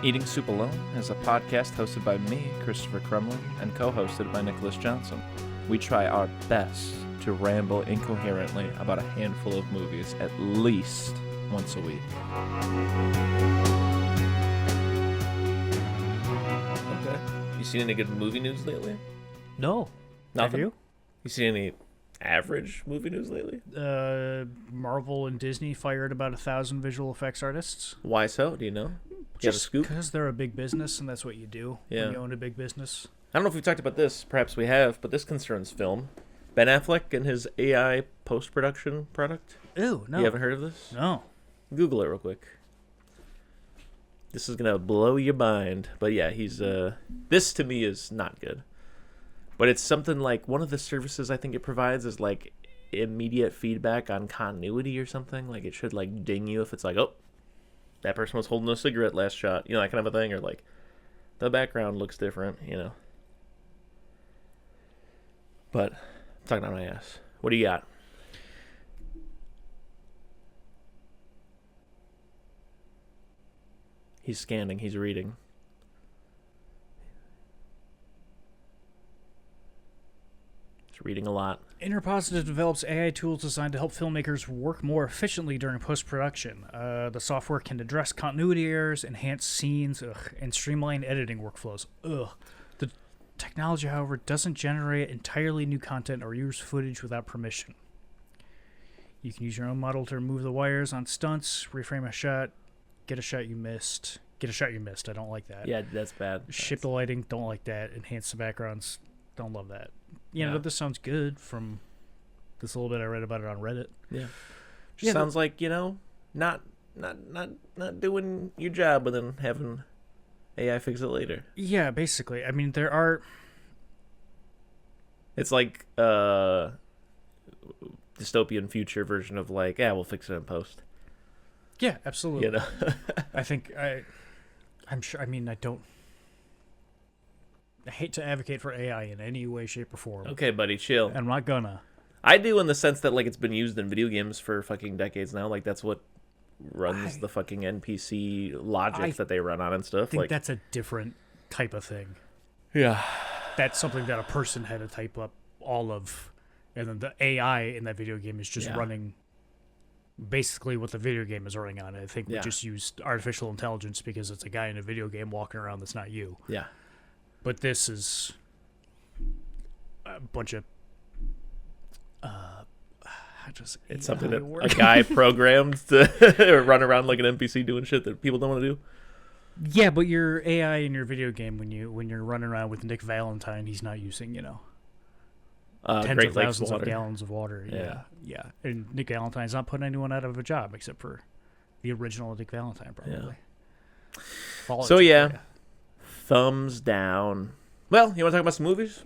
Eating Soup Alone is a podcast hosted by me, Christopher Crumley, and co-hosted by Nicholas Johnson. We try our best to ramble incoherently about a handful of movies at least once a week. Okay. You seen any good movie news lately? No. Nothing? Have you? You seen any average movie news lately? Marvel and Disney fired about 1,000 visual effects artists. Why so? Do you know? You have a scoop? Because they're a big business, and that's what you do when you own a big business. I don't know if we've talked about this. Perhaps we have, but this concerns film. Ben Affleck and his AI post-production product. Ew, no. You haven't heard of this? No. Google it real quick. This is going to blow your mind. But yeah, he's... this to me is not good. But it's something like... One of the services I think it provides is like immediate feedback on continuity or something. Like it should like ding you if it's like, oh, that person was holding a cigarette last shot. You know, that kind of a thing. Or like, the background looks different, you know. But, I'm talking out my ass. What do you got? He's scanning. He's reading. He's reading a lot. Interpositive develops AI tools designed to help filmmakers work more efficiently during post-production. The software can address continuity errors, enhance scenes, and streamline editing workflows. The technology, however, doesn't generate entirely new content or use footage without permission. You can use your own model to remove the wires on stunts, reframe a shot, get a shot you missed. Get a shot you missed. I don't like that. Yeah, that's bad. Shape the lighting. Don't like that. Enhance the backgrounds. Don't love that. You know, this sounds good from this little bit I read about it on Reddit. Yeah. Sounds like, you know, not doing your job and then having AI fix it later. Yeah, basically. I mean, there are... It's like dystopian future version of like, yeah, we'll fix it in post. Yeah, absolutely. You know? I'm sure, I mean, I hate to advocate for AI in any way, shape, or form. Okay, buddy, chill. I'm not gonna. I do in the sense that, like, it's been used in video games for fucking decades now. Like, that's what runs the fucking NPC logic that they run on and stuff. I think like, that's a different type of thing. Yeah. That's something that a person had to type up all of, and then the AI in that video game is just running basically what the video game is running on. I think we just used artificial intelligence because it's a guy in a video game walking around that's not you. Yeah. But this is a bunch of it's something that a guy programmed to run around like an NPC doing shit that people don't want to do. Yeah, but your AI in your video game, when you're running around with Nick Valentine, he's not using, tens of thousands of gallons of water. Yeah. And Nick Valentine's not putting anyone out of a job except for the original Nick Valentine, probably. Yeah. So yeah, thumbs down. Well, you want to talk about some movies?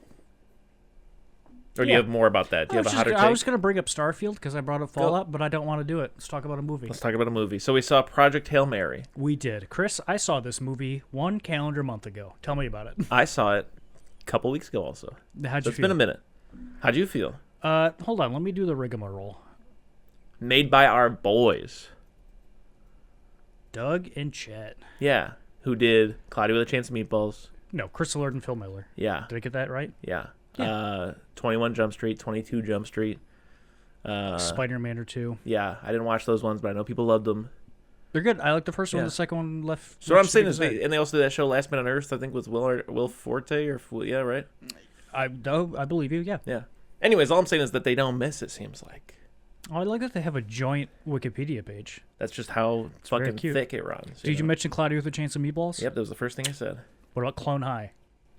Or do you have more about that? Do you have a hotter take? I was going to bring up Starfield because I brought up Fallout, but I don't want to do it. Let's talk about a movie. Let's talk about a movie. So we saw Project Hail Mary. We did. Chris, I saw this movie 1 calendar month ago. Tell me about it. I saw it a couple weeks ago also. How'd you feel? It's been a minute. How'd you feel? Hold on. Let me do the rigmarole. Made by our boys. Doug and Chet. Yeah. Who did Cloudy with a Chance of Meatballs. No, Chris Allard and Phil Miller. Yeah. Did I get that right? Yeah. 21 Jump Street, 22 Jump Street. Spider-Man or 2. Yeah. I didn't watch those ones, but I know people loved them. They're good. I like the first one. The second one left. So what I'm saying is, and they also did that show Last Man on Earth, I think, with Will Forte, right? I believe you, yeah. Yeah. Anyways, all I'm saying is that they don't miss, it seems like. Oh, I like that they have a joint Wikipedia page. That's just how fucking thick it runs. Did you mention Cloudy with a Chance of Meatballs? Yep, that was the first thing I said. What about Clone High?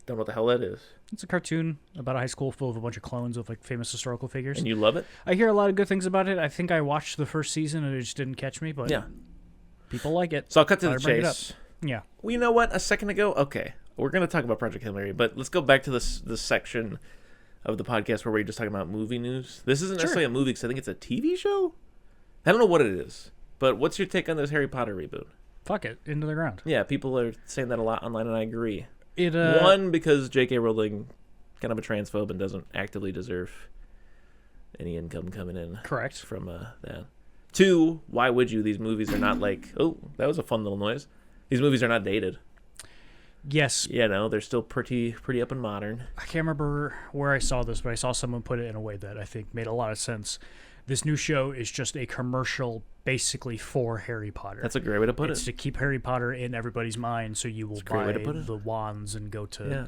Don't know what the hell that is. It's a cartoon about a high school full of a bunch of clones of like famous historical figures. And you love it? I hear a lot of good things about it. I think I watched the first season and it just didn't catch me, but people like it. So I'll cut to the chase. Yeah. Well, you know what? A second ago, okay, we're going to talk about Project Hail Mary, but let's go back to this section of the podcast where we're just talking about movie news. This isn't necessarily a movie because I think it's a TV show. I don't know what it is, but what's your take on this Harry Potter reboot? Fuck it, into the ground. Yeah, people are saying that a lot online, and I agree. It One, because J.K. Rowling kind of a transphobe and doesn't actively deserve any income coming in. Correct. From that. Two, why would you? These movies are not like, oh, that was a fun little noise. These movies are not dated. Yes. They're still pretty up and modern. I can't remember where I saw this, but I saw someone put it in a way that I think made a lot of sense. This new show is just a commercial basically for Harry Potter. That's a great way to put It's to keep Harry Potter in everybody's mind, so you will buy the wands and go to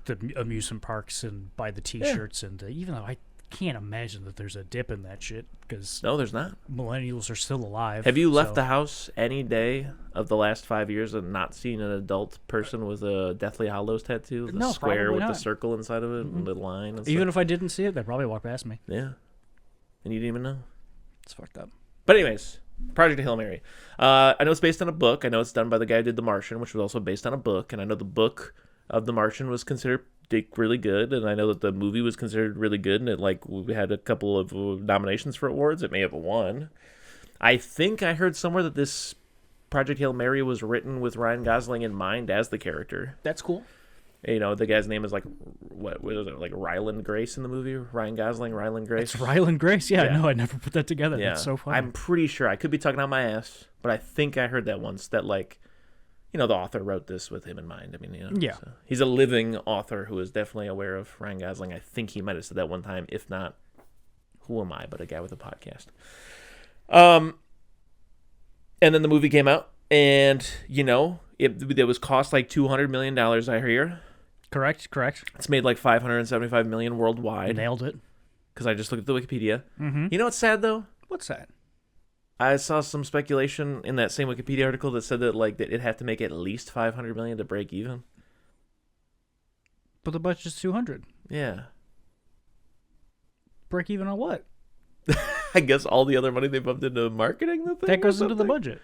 the amusement parks and buy the T-shirts. And even though I can't imagine that there's a dip in that shit, because No, there's not. millennials are still alive. Have you left the house any day of the last 5 years and not seen an adult person with a Deathly Hallows tattoo? The No, square with probably the not. circle inside of it and the line and Even stuff? if I didn't see it, they'd probably walk past me. Yeah. And you didn't even know. It's fucked up. But anyways, Project Hail Mary. I know it's based on a book. I know it's done by the guy who did The Martian, which was also based on a book. And I know the book of The Martian was considered really good. And I know that the movie was considered really good. And we had a couple of nominations for awards. It may have won. I think I heard somewhere that this Project Hail Mary was written with Ryan Gosling in mind as the character. That's cool. The guy's name is what was it, like Ryland Grace in the movie? Ryan Gosling, Ryland Grace? It's Ryland Grace. Yeah, no, I never put that together. Yeah. That's so funny. I'm pretty sure. I could be talking out my ass, but I think I heard that once that the author wrote this with him in mind. I mean, Yeah. So he's a living author who is definitely aware of Ryan Gosling. I think he might have said that one time. If not, who am I but a guy with a podcast? And then the movie came out, and it was cost like $200 million. I hear. Correct. It's made like $575 million worldwide. Nailed it. Because I just looked at the Wikipedia. Mm-hmm. You know what's sad though? What's that? I saw some speculation in that same Wikipedia article that said that that it'd have to make at least $500 million to break even. But the budget's 200. Yeah. Break even on what? I guess all the other money they pumped into marketing the thing. That goes into the budget.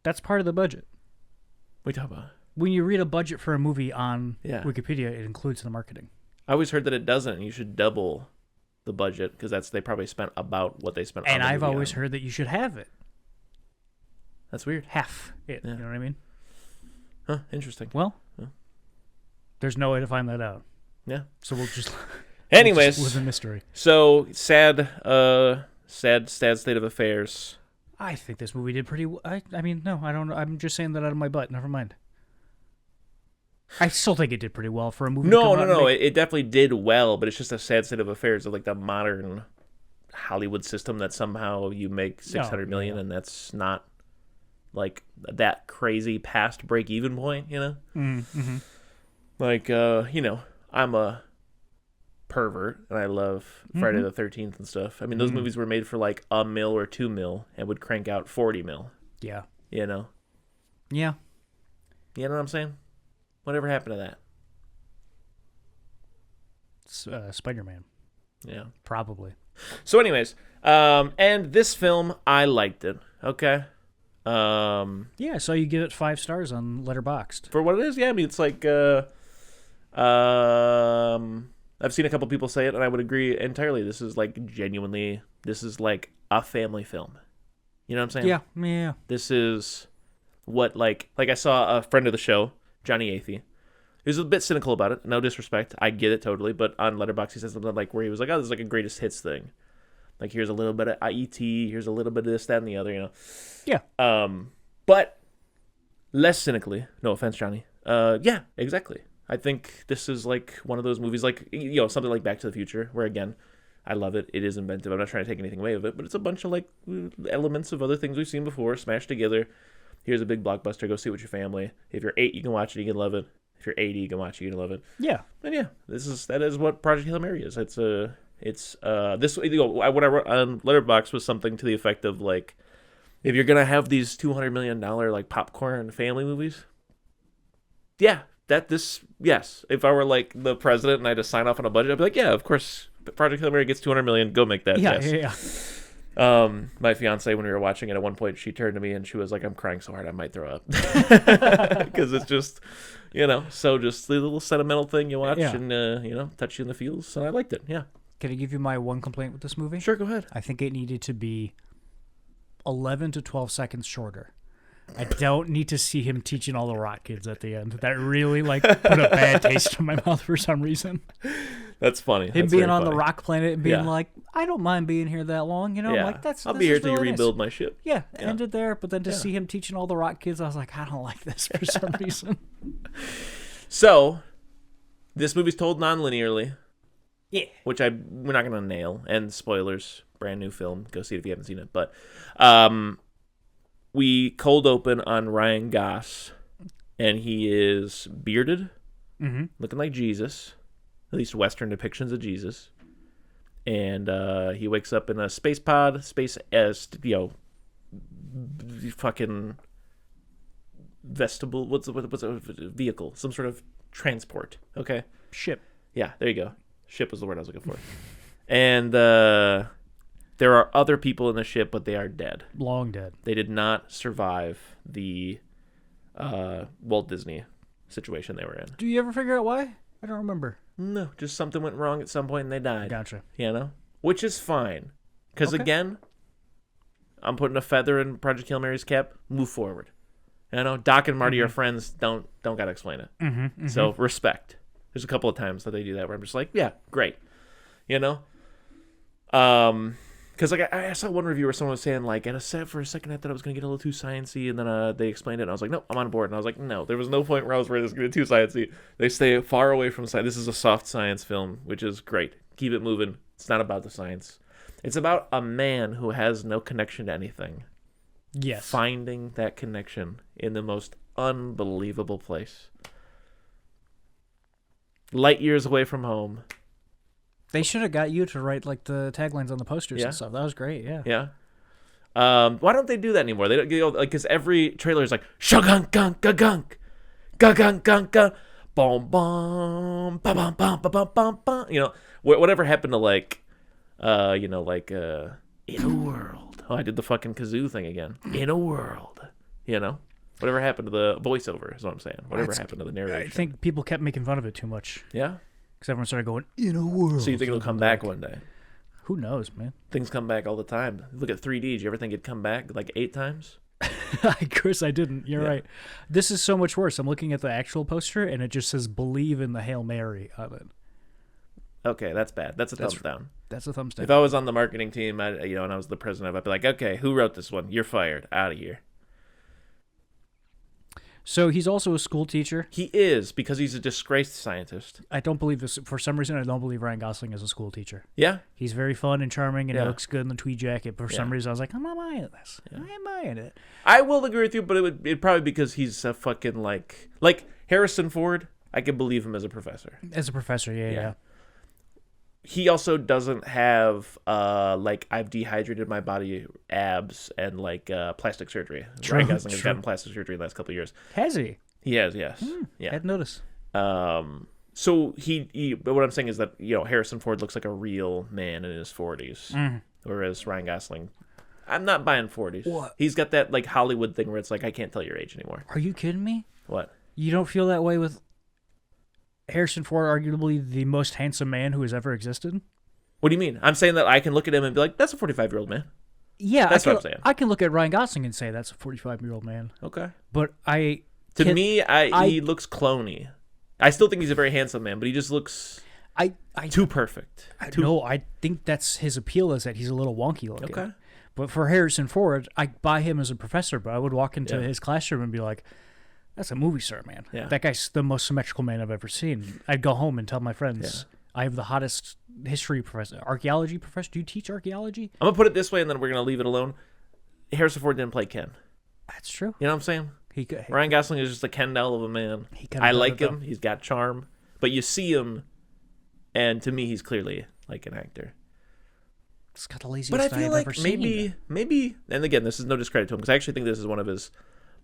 That's part of the budget. What are you talking about? When you read a budget for a movie on Wikipedia, it includes the marketing. I always heard that it doesn't. You should double the budget because they probably spent about what they spent. And on the I've movie always on. heard that you should have it. That's weird. Half it. Yeah. You know what I mean? Huh? Interesting. Well, there's no way to find that out. Yeah. So we'll just. Anyways, live in mystery. So sad state of affairs. I think this movie did pretty. I mean, no, I don't know. I'm just saying that out of my butt. Never mind. I still think it did pretty well for a movie. No. It definitely did well, but it's just a sad state of affairs of the modern Hollywood system that somehow you make $600 million, and that's not that crazy past break even point. Mm-hmm. I'm a pervert and I love Friday the 13th and stuff. I mean, those movies were made for $1 million or $2 million and would crank out $40 million. Yeah. Yeah. You know what I'm saying? Whatever happened to that? Spider-Man. Yeah. Probably. So anyways, and this film, I liked it. Okay. Yeah, I saw you give it 5 stars on Letterboxd. For what it is, yeah. I mean, it's I've seen a couple people say it, and I would agree entirely. This is genuinely, this is a family film. You know what I'm saying? Yeah. This is what I saw a friend of the show, Johnny Athey. He was a bit cynical about it. No disrespect, I get it totally. But on Letterboxd, he said something where he was like, "Oh, this is a greatest hits thing. Here's a little bit of IET, here's a little bit of this, that, and the other. Yeah. But less cynically. No offense, Johnny. Yeah, exactly. I think this is one of those movies, something like Back to the Future, where again, I love it. It is inventive. I'm not trying to take anything away with it, but it's a bunch of elements of other things we've seen before smashed together. Here's a big blockbuster. Go see it with your family. If you're 8, you can watch it. You can love it. If you're 80, you can watch it. You can love it. Yeah. And yeah, that is what Project Hail Mary is. It's this. What I wrote on Letterboxd was something to the effect of if you're gonna have these $200 million popcorn family movies, yeah. Yes. If I were the president and I had to sign off on a budget, I'd be like, yeah, of course, Project Hail Mary gets $200 million. Go make that. Yeah, yes. Yeah. My fiance, when we were watching it at one point, she turned to me and she was like, "I'm crying so hard I might throw up," because it's just, so just the little sentimental thing you watch and touch you in the feels, and I liked it. Yeah. Can I give you my one complaint with this movie? Sure, go ahead. I think it needed to be 11 to 12 seconds shorter. I don't need to see him teaching all the rock kids at the end. That really put a bad taste in my mouth for some reason. That's funny. Him That's being very on the funny. rock planet and being Yeah. like, I don't mind being here that long. You know, Yeah. I'm like, I'll this be here is till you really nice. rebuild my ship. Yeah, Yeah. ended there. But then to see him teaching all the rock kids, I was like, I don't like this for some reason. So, this movie's told non-linearly. Yeah. Which we're not going to nail. And spoilers, brand new film. Go see it if you haven't seen it. But we cold open on Ryan Goss, and he is bearded, looking like Jesus, at least Western depictions of Jesus. And he wakes up in a space pod, fucking vestibule. What's a vehicle? Some sort of transport. Okay. Ship. Yeah, there you go. Ship was the word I was looking for. And there are other people in the ship, but they are dead. Long dead. They did not survive the Walt Disney situation they were in. Do you ever figure out why? I don't remember. No, just something went wrong at some point and they died. Gotcha. You know? Which is fine. Because again, I'm putting a feather in Project Hail Mary's cap. Move forward. You know, Doc and Marty are friends. Don't gotta explain it. So respect. There's a couple of times that they do that where I'm just like, yeah, great. You know? Because like I saw one review where someone was saying like, for a second I thought I was gonna get a little too sciencey, and then they explained it, and I was like, no, I'm on board. And I was like, no, there was no point where I was worried it was gonna get too sciencey. They stay far away from science. This is a soft science film, which is great. Keep it moving. It's not about the science. It's about a man who has no connection to anything. Yes. Finding that connection in the most unbelievable place. Light years away from home. They should have got you to write like the taglines on the posters Yeah. and stuff. That was great. Yeah. Yeah. Why don't they do that anymore? They don't, because every trailer is like shugunk gunk gunk gunk gunk gunk bom bom bum bum bum bum bum bum. You know, whatever happened to like, in a world. Oh, I did the fucking kazoo thing again. In a world. You know, whatever happened to the voiceover is what I'm saying. Whatever happened to the narration. I think people kept making fun of it too much. Yeah. Because everyone started going, in a world. So you think it'll come back one day? Who knows, man? Things come back all the time. Look at 3D. Did you ever think it'd come back like 8 times? Of course I didn't. You're right. This is so much worse. I'm looking at the actual poster, and it just says "Believe in the Hail Mary" on it. Okay, that's bad. That's a thumbs down. That's a thumbs down. If I was on the marketing team, and I was the president, I'd be like, okay, who wrote this one? You're fired. Out of here. So he's also a school teacher. He is, because he's a disgraced scientist. I don't believe this. For some reason, I don't believe Ryan Gosling is a school teacher. Yeah? He's very fun and charming, and Yeah. he looks good in the tweed jacket. But for some reason, I was like, I'm not buying this. I ain't buying it. I will agree with you, but it'd probably because he's a fucking, like Harrison Ford, I can believe him as a professor. As a professor, yeah. He also doesn't have I've dehydrated my body abs and plastic surgery. True, Ryan Gosling has true. gotten plastic surgery in the last couple of years. Has he? He has, yes. I Yeah. hadn't noticed. So but what I'm saying is that, Harrison Ford looks like a real man in his 40s, whereas Ryan Gosling, I'm not buying 40s. What? He's got that Hollywood thing where it's like, I can't tell your age anymore. Are you kidding me? What? You don't feel that way with Harrison Ford, arguably the most handsome man who has ever existed? What do you mean? I'm saying that I can look at him and be like, that's a 45-year-old man. Yeah, That's what I'm saying. I can look at Ryan Gosling and say that's a 45-year-old man. Okay. But To me, he looks cloney. I still think he's a very handsome man, but he just looks too perfect. No, I think that's his appeal, is that he's a little wonky looking. Okay. But for Harrison Ford, I buy him as a professor, but I would walk into his classroom and be like, that's a movie star, man. Yeah. That guy's the most symmetrical man I've ever seen. I'd go home and tell my friends, I have the hottest history professor, archaeology professor. Do you teach archaeology? I'm going to put it this way, and then we're going to leave it alone. Harrison Ford didn't play Ken. That's true. You know what I'm saying? Ryan Gosling is just a Ken doll of a man. I like him. He's got charm. But you see him, and to me, he's clearly like an actor. It's got the laziest But I feel I've like ever seen. maybe, and again, this is no discredit to him, because I actually think this is one of his,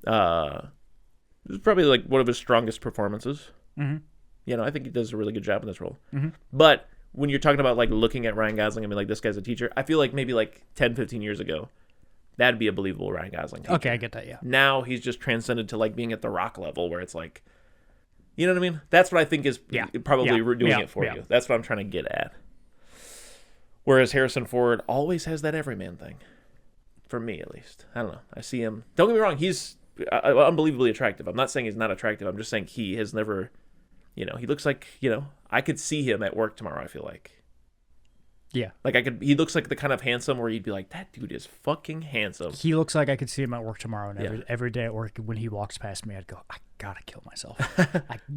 this is probably like one of his strongest performances. Mm-hmm. I think he does a really good job in this role. Mm-hmm. But when you're talking about like looking at Ryan Gosling and being like, this guy's a teacher, I feel like maybe like 10, 15 years ago, that'd be a believable Ryan Gosling teacher. Okay, I get that, yeah. Now he's just transcended to like being at the Rock level, where it's like, you know what I mean? That's what I think is probably doing it for you. That's what I'm trying to get at. Whereas Harrison Ford always has that everyman thing. For me, at least. I don't know. I see him. Don't get me wrong. He's unbelievably attractive. I'm not saying he's not attractive. I'm just saying he has never You know, he looks like, you know, I could see him at work tomorrow, I feel like. Yeah. Like he looks like the kind of handsome where you'd be like, that dude is fucking handsome. He looks like I could see him at work tomorrow, and every day at work when he walks past me, I'd go, I gotta kill myself.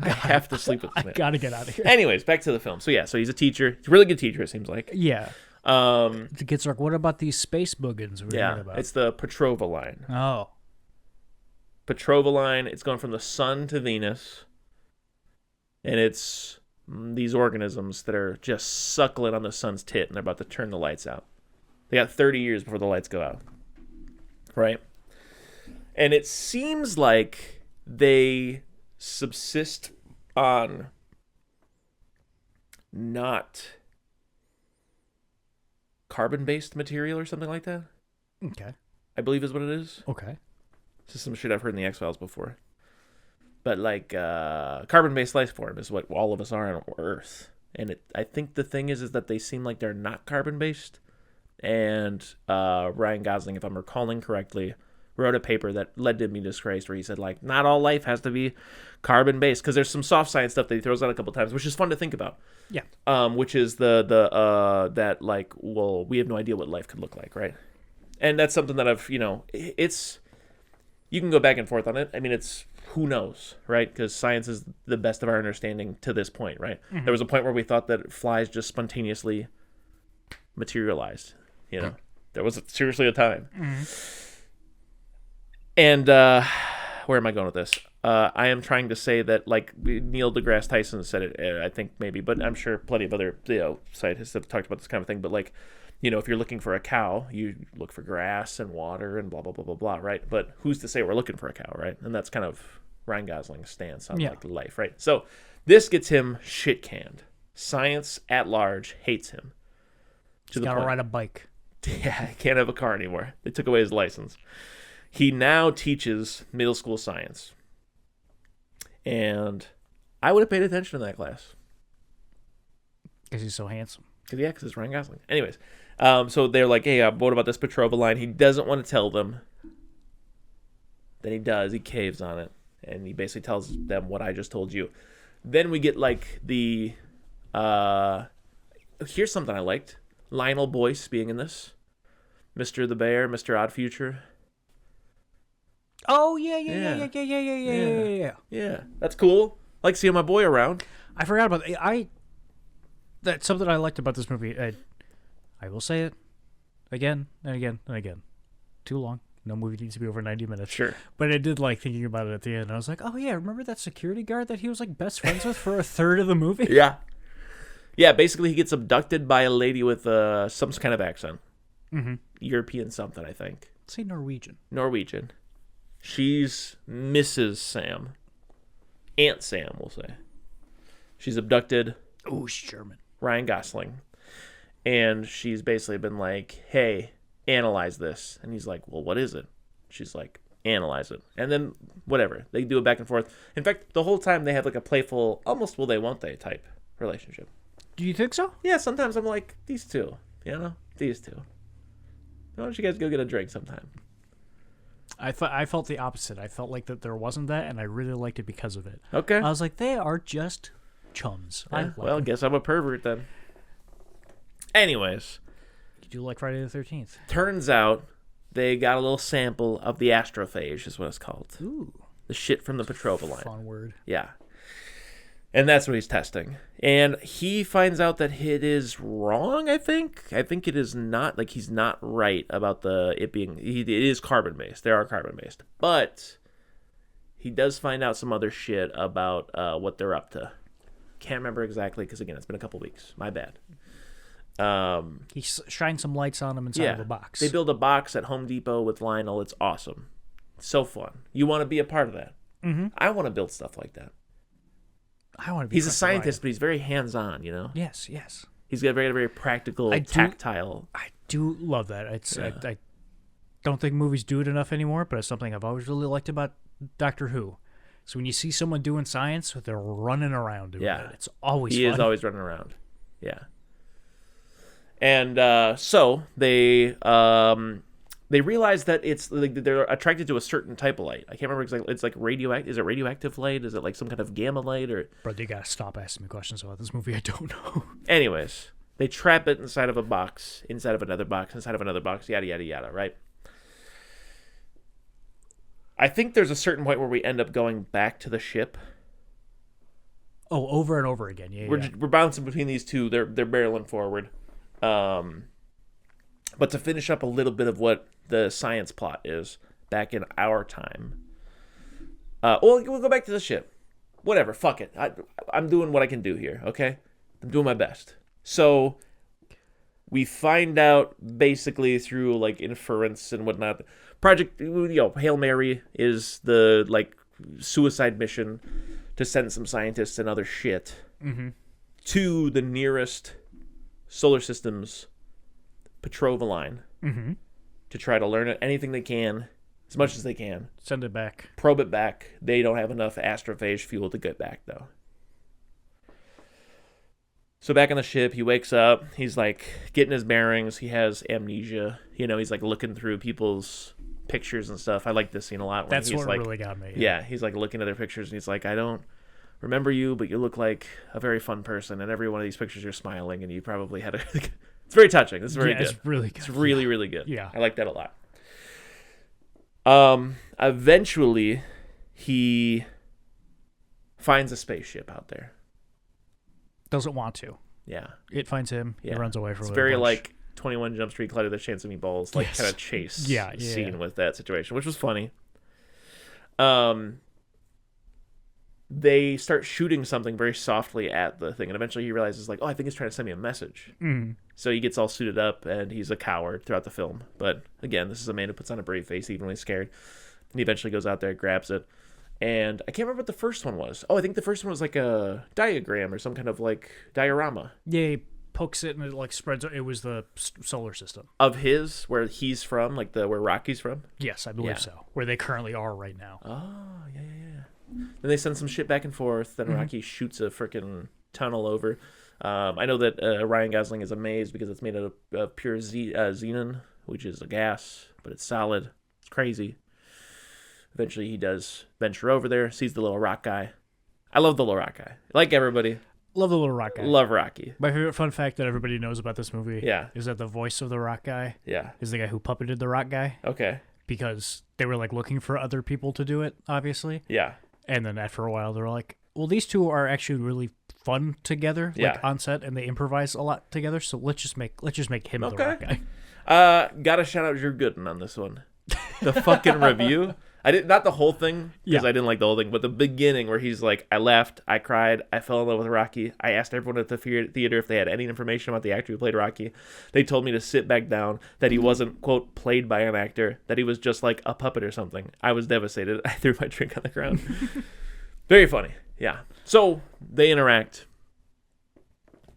I have to sleep with this man. I gotta get out of here. Anyways, back to the film. So so he's a teacher. He's a really good teacher, it seems like. Yeah. The kids are like, what about these space boogans we heard about? It's the Petrova line. Oh. Petrova line, it's going from the sun to Venus. And it's these organisms that are just suckling on the sun's tit, and they're about to turn the lights out. They got 30 years before the lights go out. Right? And it seems like they subsist on not carbon-based material or something like that. Okay. I believe is what it is. Okay. This is some shit I've heard in the X-Files before. But like carbon-based life form is what all of us are on Earth. And I think the thing is that they seem like they're not carbon-based. And Ryan Gosling, if I'm recalling correctly, wrote a paper that led to me disgraced where he said, like, not all life has to be carbon-based. Because there's some soft science stuff that he throws out a couple times, which is fun to think about. Yeah. Which is that, like, well, we have no idea what life could look like, right? And that's something that I've, you know, it's... You can go back and forth on it. I mean, it's... Who knows, right? Because science is the best of our understanding to this point, right? Mm-hmm. There was a point where we thought that flies just spontaneously materialized. You know, there was seriously a time. Mm-hmm. And where am I going with this? I am trying to say that, like Neil deGrasse Tyson said it, I think maybe, but I'm sure plenty of other scientists have talked about this kind of thing. But like, you know, if you're looking for a cow, you look for grass and water and blah, blah, blah, blah, blah, right? But who's to say we're looking for a cow, right? And that's kind of Ryan Gosling's stance on like life, right? So this gets him shit canned. Science at large hates him. He's got to ride a bike. Yeah, he can't have a car anymore. They took away his license. He now teaches middle school science. And I would have paid attention to that class. Because he's so handsome. Because it's Ryan Gosling. Anyways, so they're like, hey, what about this Petrova line? He doesn't want to tell them. Then he does. He caves on it. And he basically tells them what I just told you. Then we get like the... here's something I liked. Lionel Boyce being in this. Mr. the Bear, Mr. Odd Future. Oh, yeah. Yeah, that's cool. I like seeing my boy around. I forgot about that. That's something I liked about this movie. I will say it again and again and again. Too long. No movie needs to be over 90 minutes. Sure. But I did like thinking about it at the end. I was like, oh, yeah, remember that security guard that he was like best friends with for a third of the movie? Yeah. Yeah, basically he gets abducted by a lady with some kind of accent. Mm-hmm. European something, I think. Say Norwegian. She's Mrs. Sam. Aunt Sam, we'll say. She's abducted. Oh, she's German. Ryan Gosling. And she's basically been like, hey, analyze this. And he's like, well, what is it? She's like, analyze it. And then, whatever. They do it back and forth. In fact, the whole time they have like a playful, almost will they, won't they type relationship. Do you think so? Yeah, sometimes I'm like, these two. You know? These two. Why don't you guys go get a drink sometime? I felt the opposite. I felt like that there wasn't that, and I really liked it because of it. Okay. I was like, they are just chums. Yeah, well, guess I'm a pervert then. Anyways. You do like Friday the 13th. Turns out they got a little sample of the astrophage, is what it's called. Ooh. The shit from the Petrova line. Fun word. Yeah. And that's what he's testing. And he finds out that it is wrong, I think. I think it is not, like, he's not right about it being, it is carbon-based. They are carbon-based. But he does find out some other shit about what they're up to. Can't remember exactly, because, again, it's been a couple weeks. My bad. He shines some lights on him inside of a box. They build a box at Home Depot with Lionel. It's awesome. So fun. You want to be a part of that. Mm-hmm. I want to build stuff like that. I want to be. He's a scientist, but he's very hands-on, you know? Yes. He's got very, very practical, tactile. I do love that. I don't think movies do it enough anymore, but it's something I've always really liked about Doctor Who. So when you see someone doing science, they're running around doing it. It's always fun. He is always running around. Yeah. And so they they realize that it's like they're attracted to a certain type of light. I can't remember exactly. It's like radioactive. Is it radioactive light? Is it like some kind of gamma light or? Bro, you gotta stop asking me questions about this movie. I don't know. Anyways, they trap it inside of a box, inside of another box, inside of another box, yada yada yada. Right. I think there's a certain point where we end up going back to the ship. Oh, over and over again. Yeah, We're bouncing between these two. They're barreling forward. But to finish up a little bit of what the science plot is back in our time. We'll go back to the ship. Whatever, fuck it. I'm doing what I can do here, okay? I'm doing my best. So we find out basically through like inference and whatnot. Project, Hail Mary is the like suicide mission to send some scientists and other shit to the nearest solar system's Petrova line to try to learn anything they can, as much as they can. Send it back. Probe it back. They don't have enough astrophage fuel to get back, though. So back on the ship, he wakes up. He's like getting his bearings. He has amnesia. He's like looking through people's pictures and stuff. I like this scene a lot. That's he's what like, really got me. Yeah, he's like looking at their pictures and he's like, I don't remember you, but you look like a very fun person. And every one of these pictures you're smiling and you probably had a... It's very touching. This is very good. It's really good. It's really, really good. Yeah. I like that a lot. Eventually, he finds a spaceship out there. Doesn't want to. Yeah. It finds him. Yeah. He runs away from it. It's very like 21 Jump Street, Cloudy with a Chance of Meatballs, like Yes. kind of chase scene with that situation, which was funny. They start shooting something very softly at the thing, and eventually he realizes, like, oh, I think it's trying to send me a message. So he gets all suited up, and he's a coward throughout the film. But again, this is a man who puts on a brave face even when he's scared. And he eventually goes out there, grabs it, and I can't remember what the first one was. Oh, I think the first one was like a diagram or some kind of like diorama. Yeah, he pokes it and it like spreads. It was the solar system of his, where he's from, like where Rocky's from. Yes, I believe so. Where they currently are right now. Oh, yeah. Then they send some shit back and forth. Then Rocky shoots a freaking tunnel over. I know that Ryan Gosling is amazed because it's made out of pure xenon, which is a gas, but it's solid. It's crazy. Eventually, he does venture over there, sees the little rock guy. I love the little rock guy. Like everybody. Love the little rock guy. Love Rocky. My favorite fun fact that everybody knows about this movie is that the voice of the rock guy is the guy who puppeted the rock guy. Okay. Because they were like looking for other people to do it, obviously. Yeah. And then after a while, they were like, well, these two are actually really fun together, like on set, and they improvise a lot together. So let's just make him the rock guy. Gotta shout out Drew Gooden on this one. The fucking review. I didn't, not the whole thing, because I didn't like the whole thing, but the beginning where he's like, I laughed, I cried, I fell in love with Rocky. I asked everyone at the theater if they had any information about the actor who played Rocky. They told me to sit back down, that he wasn't, quote, played by an actor, that he was just like a puppet or something. I was devastated. I threw my drink on the ground. Very funny. Yeah. So they interact.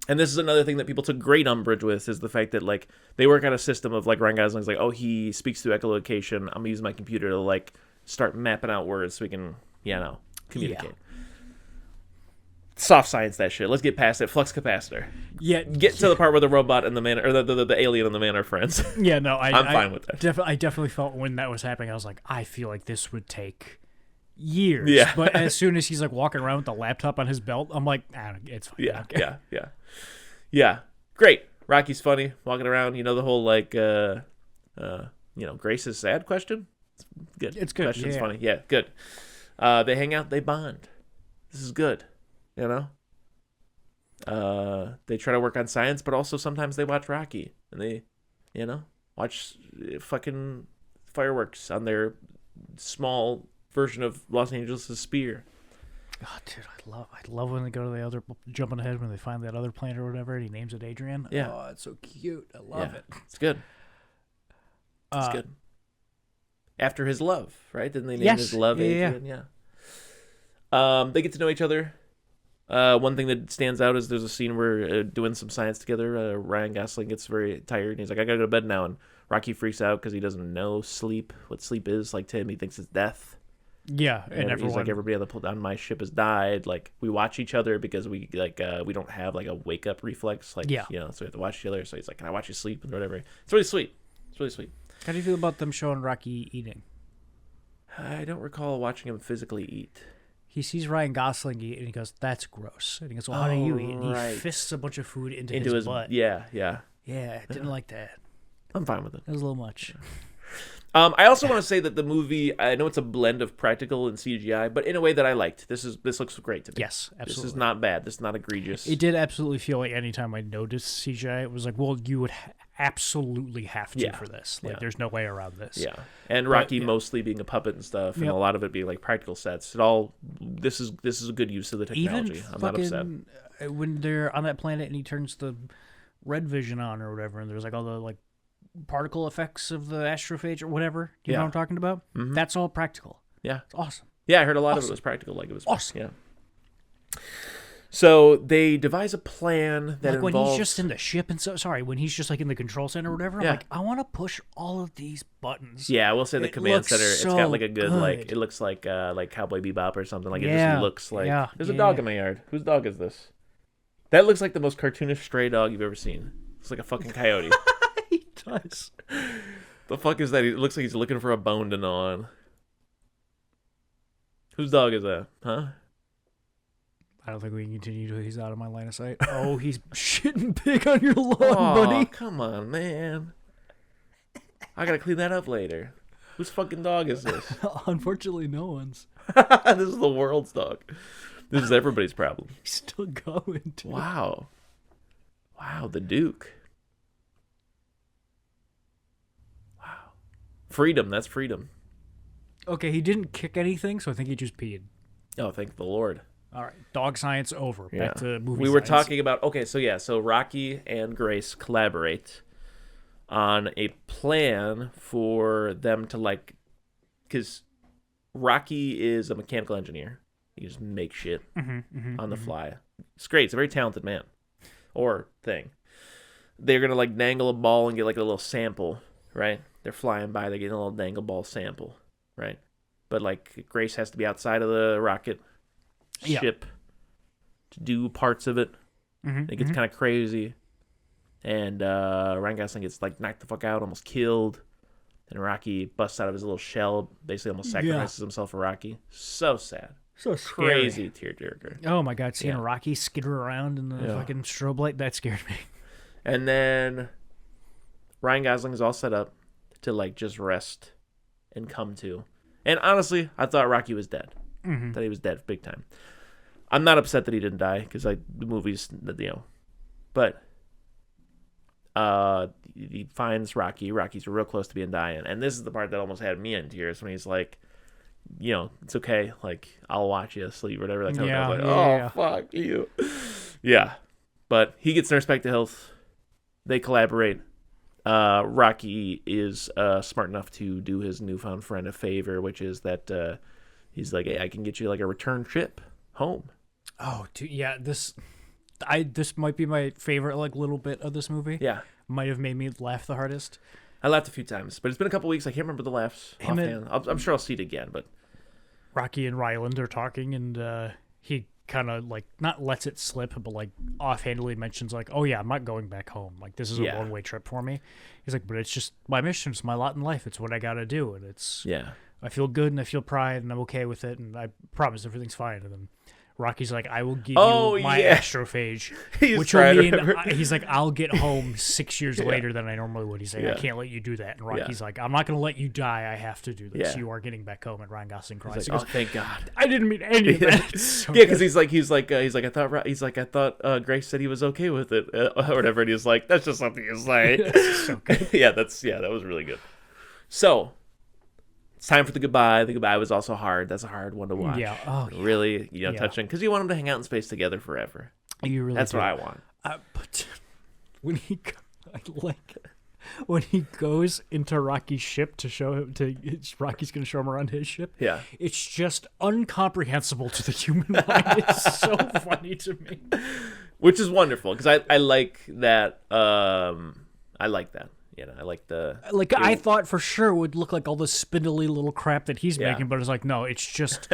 And this is another thing that people took great umbrage with, is the fact that, like, they work on a system of, like, Ryan Gosling's like, oh, he speaks through echolocation. I'm using my computer to, like, start mapping out words so we can, communicate. Yeah. Soft science that shit. Let's get past it. Flux capacitor. Yeah. Get to the part where the robot and the man, or the alien and the man are friends. Yeah, no, I'm fine with that. I definitely felt when that was happening, I was like, I feel like this would take years. Yeah. But as soon as he's like walking around with the laptop on his belt, I'm like, it's fine. Yeah. Great. Rocky's funny, walking around. The whole like, Grace is sad question. It's good. It's good. Question's funny. Yeah, good. They hang out. They bond. This is good. They try to work on science, but also sometimes they watch Rocky and they, watch fucking fireworks on their small version of Los Angeles' Spear. Oh, dude, I love when they go to the other, jumping ahead when they find that other planet or whatever, and he names it Adrian. Yeah. Oh, it's so cute. I love it. It's good. It's good. After his love, right? Didn't they name his love Adrian? Yeah. They get to know each other. One thing that stands out is there's a scene where doing some science together, Ryan Gosling gets very tired, and he's like, I gotta go to bed now, and Rocky freaks out because he doesn't know what sleep is. Like, to him, he thinks it's death. Yeah, and he's like, everybody on my ship has died. Like, we watch each other because we don't have like a wake up reflex. Like, so we have to watch each other. So he's like, can I watch you sleep and whatever. It's really sweet. How do you feel about them showing Rocky eating? I don't recall watching him physically eat. He sees Ryan Gosling eat, and he goes, "That's gross." And he goes, "Well, how do you eat?" And right. he fists a bunch of food into his butt. Yeah. Yeah, I didn't like that. I'm fine with it. That was a little much. I also want to say that the movie, I know it's a blend of practical and CGI, but in a way that I liked. This looks great to me. Yes, absolutely. This is not bad. This is not egregious. It did absolutely feel like anytime I noticed CGI, it was like, well, you would absolutely have to for this. Like, there's no way around this. Yeah, and Rocky mostly being a puppet and stuff, and a lot of it being like practical sets. This is a good use of the technology. Even I'm not upset. When they're on that planet and he turns the red vision on or whatever, and there's like all the like particle effects of the astrophage or whatever. You know what I'm talking about? Mm-hmm. That's all practical. Yeah, it's awesome. Yeah, I heard a lot of it was practical. Like it was awesome. Yeah. So they devise a plan that like involves... when he's just in the ship and when he's just like in the control center or whatever, I'm like, I want to push all of these buttons. Yeah, we'll say the command center. So it's got like a good like it looks like Cowboy Bebop or something. Like it just looks like there's a dog in my yard. Whose dog is this? That looks like the most cartoonish stray dog you've ever seen. It's like a fucking coyote. He does. The fuck is that? It looks like he's looking for a bone to gnaw on. Whose dog is that? Huh? I don't think we can continue till he's out of my line of sight. Oh, he's shitting big on your lawn, buddy. Come on, man. I gotta clean that up later. Whose fucking dog is this? Unfortunately, no one's. This is the world's dog. This is everybody's problem. He's still going, too. Wow, the Duke. Wow. Freedom, that's freedom. Okay, he didn't kick anything, so I think he just peed. Oh, thank the Lord. All right, dog science over. Back to movie We were science. talking about, so Rocky and Grace collaborate on a plan for them to like, because Rocky is a mechanical engineer. He just makes shit on the fly. It's great. It's a very talented man or thing. They're going to like dangle a ball and get like a little sample, right? They're flying by. They're getting a little dangle ball sample, right? But like Grace has to be outside of the rocket ship to do parts of it. It gets kind of crazy. And Ryan Gosling gets like knocked the fuck out, almost killed. And Rocky busts out of his little shell, basically almost sacrifices himself for Rocky. So sad. So scary. Crazy tearjerker. Oh my God, seeing Rocky skitter around in the fucking strobe light, that scared me. And then Ryan Gosling is all set up to like just rest and come to. And honestly, I thought Rocky was dead. Thought he was dead big time. I'm not upset that he didn't die because the movie's, but he finds Rocky. Rocky's real close to being dying, and this is the part that almost had me in tears when he's like, it's okay, like I'll watch you sleep or whatever. That kind of I was like, fuck you. Yeah, but he gets nursed back to health. They collaborate. Rocky is smart enough to do his newfound friend a favor, which is that he's like, hey, I can get you like a return trip home. Oh, dude, yeah, this might be my favorite like little bit of this movie. Yeah, might have made me laugh the hardest. I laughed a few times, but it's been a couple weeks. I can't remember the laughs offhand. I'm sure I'll see it again. But Rocky and Ryland are talking, and he kind of like not lets it slip, but like offhandedly mentions like, "Oh yeah, I'm not going back home. Like this is a one-way trip for me." He's like, "But it's just my mission. It's my lot in life. It's what I gotta do, and it's I feel good and I feel pride and I'm okay with it, and I promise everything's fine." And then Rocky's like, "I will give you my astrophage," which will mean he's like, "I'll get home 6 years later than I normally would." He's like, "I can't let you do that." And Rocky's like, "I'm not going to let you die. I have to do this. You are getting back home." And Ryan Gosling cries. He goes, thank God. I didn't mean any of that. So because he's like, I thought Grace said he was okay with it or whatever. And he's like, that's just something you say. So good. That was really good. So. It's time for the goodbye. The goodbye was also hard. That's a hard one to watch. Yeah. Oh, yeah. Really, touching. Because you want them to hang out in space together forever. You really That's do. what I want. But when when he goes into Rocky's ship to show him, Rocky's going to show him around his ship. Yeah. It's just incomprehensible to the human mind. It's so funny to me. Which is wonderful because I like that. I like that. I like the I thought for sure it would look like all the spindly little crap that he's making, but it's like no, it's just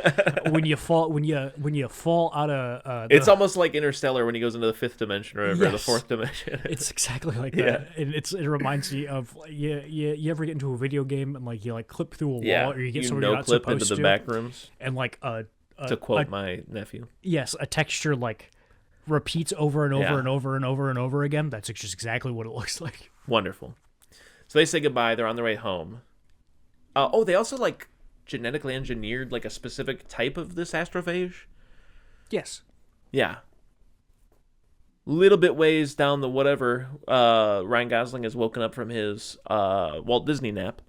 when you fall out of it's almost like Interstellar when he goes into the fifth dimension or whatever, the fourth dimension. It's exactly like that, and it reminds me of you ever get into a video game and like you like clip through a wall or you get somebody not clip supposed into the back rooms, and like to quote my nephew, yes, a texture like repeats over and over and over and over and over again. That's just exactly what it looks like. Wonderful. So they say goodbye. They're on their way home. They also like genetically engineered like a specific type of this astrophage. Yes. Yeah. Little bit ways down the whatever, Ryan Gosling has woken up from his Walt Disney nap,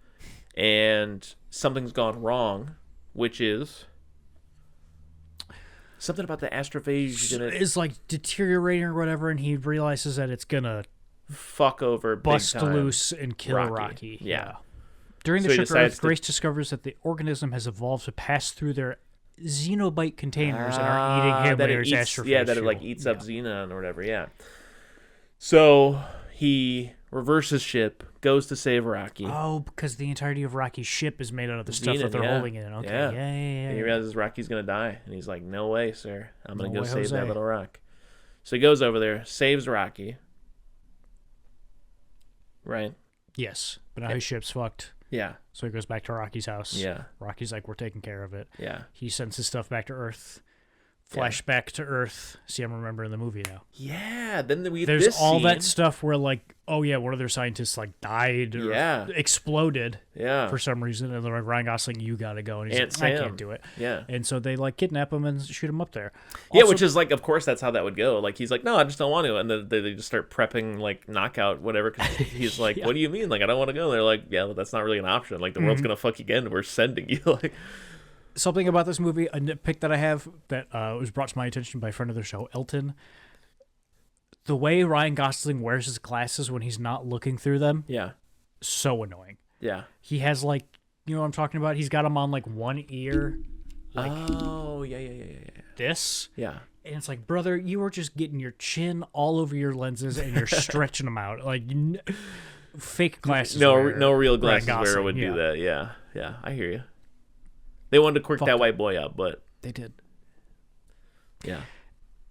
and something's gone wrong, which is something about the astrophage is like deteriorating or whatever, and he realizes that it's gonna fuck over, bust big time loose and kill Rocky. Yeah. During the trip to Earth, Grace discovers that the organism has evolved to pass through their xenobite containers and are eating him when he's astrophage. Yeah, that it like eats up xenon or whatever. Yeah. So he reverses ship, goes to save Rocky. Oh, because the entirety of Rocky's ship is made out of the stuff that they're holding in. Okay. Yeah. And he realizes Rocky's gonna die, and he's like, "No way, sir! I'm gonna go save that little rock." So he goes over there, saves Rocky. Right. Yes, but now his ship's fucked. Yeah. So he goes back to Rocky's house. Yeah. Rocky's like, we're taking care of it. Yeah. He sends his stuff back to Earth. Flashback to Earth. See, I'm remembering the movie now. Yeah. Then we there's this all scene. that stuff where like, oh yeah, one of their scientists like died or exploded. Yeah. For some reason, and they're like, Ryan Gosling, you gotta go, and he's like, I can't do it. Yeah. And so they like kidnap him and shoot him up there. Also, yeah, which is like, of course, that's how that would go. Like he's like, no, I just don't want to, and then they just start prepping like knockout whatever. Cause he's like, what do you mean? Like I don't want to go. And they're like, yeah, well, that's not really an option. Like the world's gonna fuck you again. We're sending you. Like. Something about this movie, a nitpick that I have that was brought to my attention by a friend of the show, Elton. The way Ryan Gosling wears his glasses when he's not looking through them. Yeah. So annoying. Yeah. He has like, you know what I'm talking about? He's got them on like one ear. Like, oh, yeah. This. Yeah. And it's like, brother, you are just getting your chin all over your lenses and you're stretching them out. Like, fake glasses. No real glasses wearer would do that. Yeah. Yeah. I hear you. They wanted to quirk that white boy up, but they did. Yeah.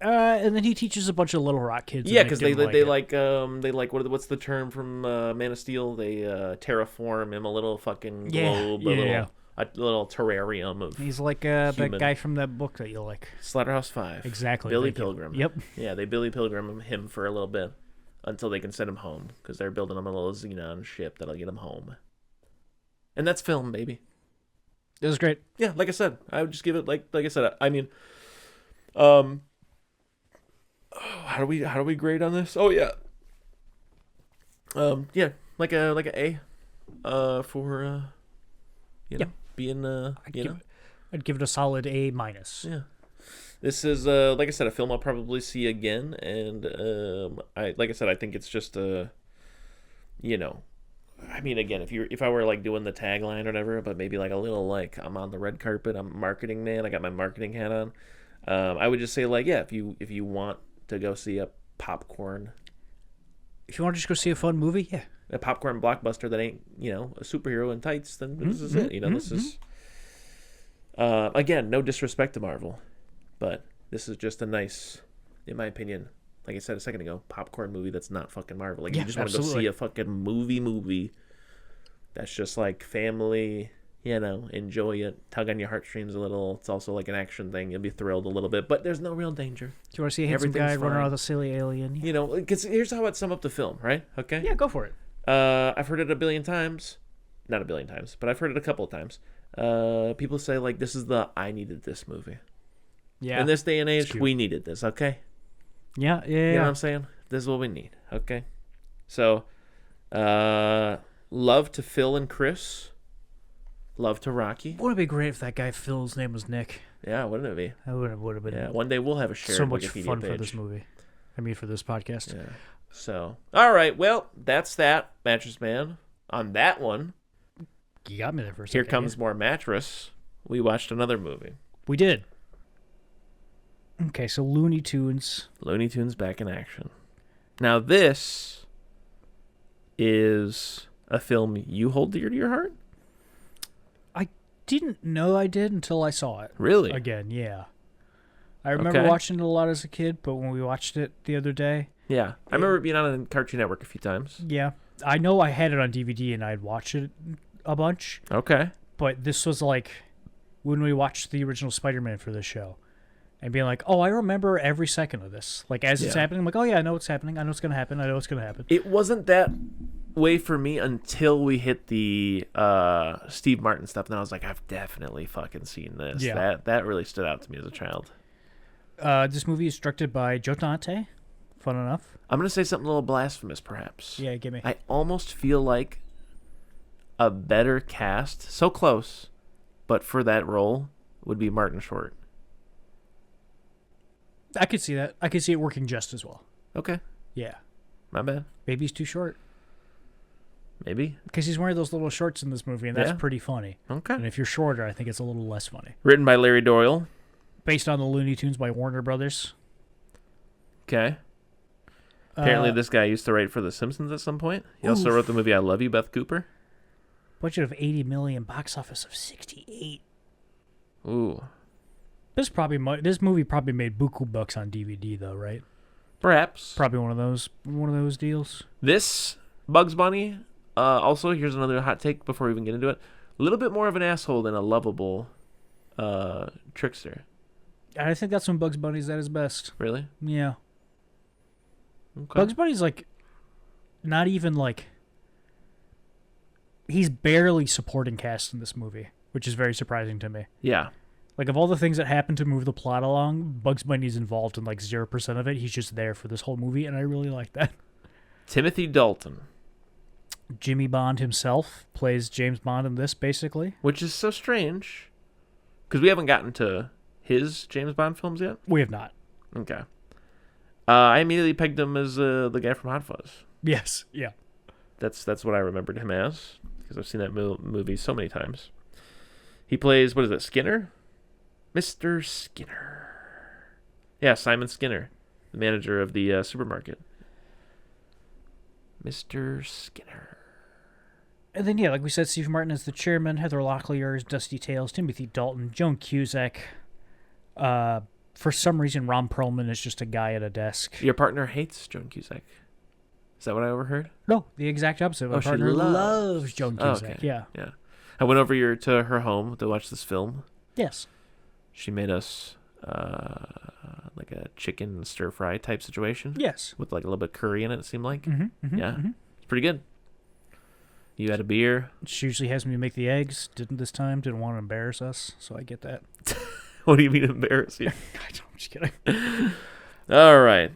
And then he teaches a bunch of Little Rock kids. Yeah, because they like what's the term from Man of Steel? They terraform him a little fucking globe, a little terrarium of. He's like that guy from that book that you like, Slaughterhouse 5. Exactly, Billy Pilgrim. Yep. Yeah, they Billy Pilgrim him for a little bit until they can send him home because they're building him a little xenon ship that'll get him home. And that's film, baby. It was great. Yeah, like I said, I would just give it like I said. I mean, how do we grade on this? Oh yeah. Yeah, like a A, for being I'd give it a solid A-. Yeah. This is like I said, a film I'll probably see again, and I think it's just I mean, again, if I were like doing the tagline or whatever, but maybe like a little like I'm on the red carpet, I'm a marketing man, I got my marketing hat on. I would just say like, yeah, if you want to go see a popcorn, if you want to just go see a fun movie, yeah, a popcorn blockbuster that ain't a superhero in tights, then this is it. This is again, no disrespect to Marvel, but this is just a nice, in my opinion. Like I said a second ago, popcorn movie that's not fucking Marvel. Like, you just want to go see a fucking movie that's just like family, enjoy it, tug on your heartstrings a little. It's also like an action thing. You'll be thrilled a little bit, but there's no real danger. Do you want to see a handsome guy run around with a silly alien? Because here's how I'd sum up the film, right? Okay? Yeah, go for it. I've heard it a billion times. Not a billion times, but I've heard it a couple of times. People say, like, this is I needed this movie. Yeah. In this day and age, we needed this, okay? Yeah. You know what I'm saying? This is what we need, okay? So, love to Phil and Chris. Love to Rocky. Wouldn't it be great if that guy Phil's name was Nick? Yeah, wouldn't it be? That would have been. Yeah, one day we'll have a shared so much Wikipedia fun page. For this movie. I mean, for this podcast. Yeah. So, all right. Well, that's that, Mattress Man. On that one, you got me there for a second. Here Comes More Mattress. We watched another movie. We did. Okay, so Looney Tunes. Looney Tunes back in action. Now this is a film you hold dear to your heart? I didn't know I did until I saw it. Really? Again, yeah. I remember watching it a lot as a kid, but when we watched it the other day... Yeah. I remember it being on Cartoon Network a few times. Yeah. I know I had it on DVD and I'd watched it a bunch. Okay. But this was like when we watched the original Spider-Man for this show. And being like, oh, I remember every second of this. Like, as it's happening, I'm like, oh, yeah, I know what's happening. I know what's going to happen. I know what's going to happen. It wasn't that way for me until we hit the Steve Martin stuff. And I was like, I've definitely fucking seen this. Yeah. That really stood out to me as a child. This movie is directed by Joe Dante. Fun enough. I'm going to say something a little blasphemous, perhaps. Yeah, give me. I almost feel like a better cast, so close, but for that role, would be Martin Short. I could see that. I could see it working just as well. Okay. Yeah. My bad. Maybe he's too short. Maybe. Because he's wearing those little shorts in this movie, and that's pretty funny. Okay. And if you're shorter, I think it's a little less funny. Written by Larry Doyle. Based on the Looney Tunes by Warner Brothers. Okay. Apparently this guy used to write for The Simpsons at some point. He also wrote the movie I Love You, Beth Cooper. Budget of $80 million, box office of $68. Ooh. This movie probably made buku bucks on DVD though, right? Perhaps. Probably one of those deals. This Bugs Bunny, also, here's another hot take before we even get into it. A little bit more of an asshole than a lovable trickster. I think that's when Bugs Bunny's at his best. Really? Yeah. Okay. Bugs Bunny's like, not even like, he's barely supporting cast in this movie, which is very surprising to me. Yeah. Like, of all the things that happen to move the plot along, Bugs Bunny's involved in like 0% of it. He's just there for this whole movie, and I really like that. Timothy Dalton. Jimmy Bond himself plays James Bond in this, basically. Which is so strange, because we haven't gotten to his James Bond films yet. We have not. Okay. I immediately pegged him as the guy from Hot Fuzz. Yes, yeah. That's what I remembered him as, because I've seen that movie so many times. He plays, what is it, Skinner? Mr. Skinner. Yeah, Simon Skinner, the manager of the supermarket. Mr. Skinner. And then, yeah, like we said, Steve Martin is the chairman, Heather Locklear is Dusty Tales, Timothy Dalton, Joan Cusack. For some reason, Ron Perlman is just a guy at a desk. Your partner hates Joan Cusack. Is that what I overheard? No, the exact opposite. My partner loves Joan Cusack. Okay. Yeah. Yeah. I went over to her home to watch this film. Yes. She made us like a chicken stir fry type situation. Yes. With like a little bit of curry in it seemed like. Mm-hmm, Yeah. Mm-hmm. It's pretty good. You had a beer. She usually has me make the eggs. Didn't this time. Didn't want to embarrass us, so I get that. What do you mean embarrass you? I'm just kidding. All right.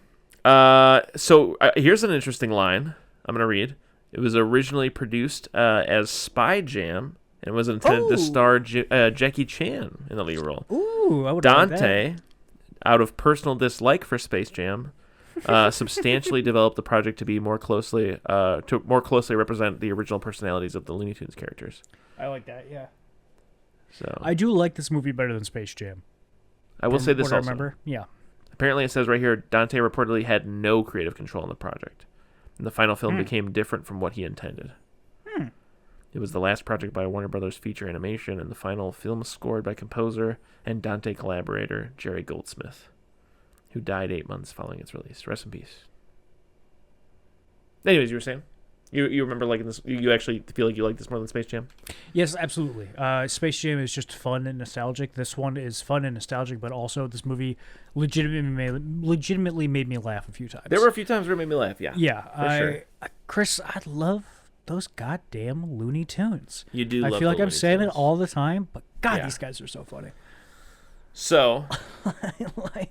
So here's an interesting line I'm going to read. It was originally produced as Spy Jam and was intended to star Jackie Chan in the lead role. Ooh, I would Dante, out of personal dislike for Space Jam, substantially developed the project to be more closely represent the original personalities of the Looney Tunes characters. I like that, yeah. So I do like this movie better than Space Jam. I will say this also. I remember, yeah. Apparently, it says right here, Dante reportedly had no creative control on the project, and the final film became different from what he intended. It was the last project by Warner Brothers Feature Animation, and the final film scored by composer and Dante collaborator Jerry Goldsmith, who died 8 months following its release. Rest in peace. Anyways, you were saying? You remember liking this? You actually feel like you like this more than Space Jam? Yes, absolutely. Space Jam is just fun and nostalgic. This one is fun and nostalgic, but also this movie legitimately made me laugh a few times. There were a few times where it made me laugh, yeah. Yeah. For sure. Chris, I love those goddamn Looney Tunes. You do love I feel like the I'm Looney saying Tunes. it all the time, but God, Yeah. these guys are so funny. So, Like,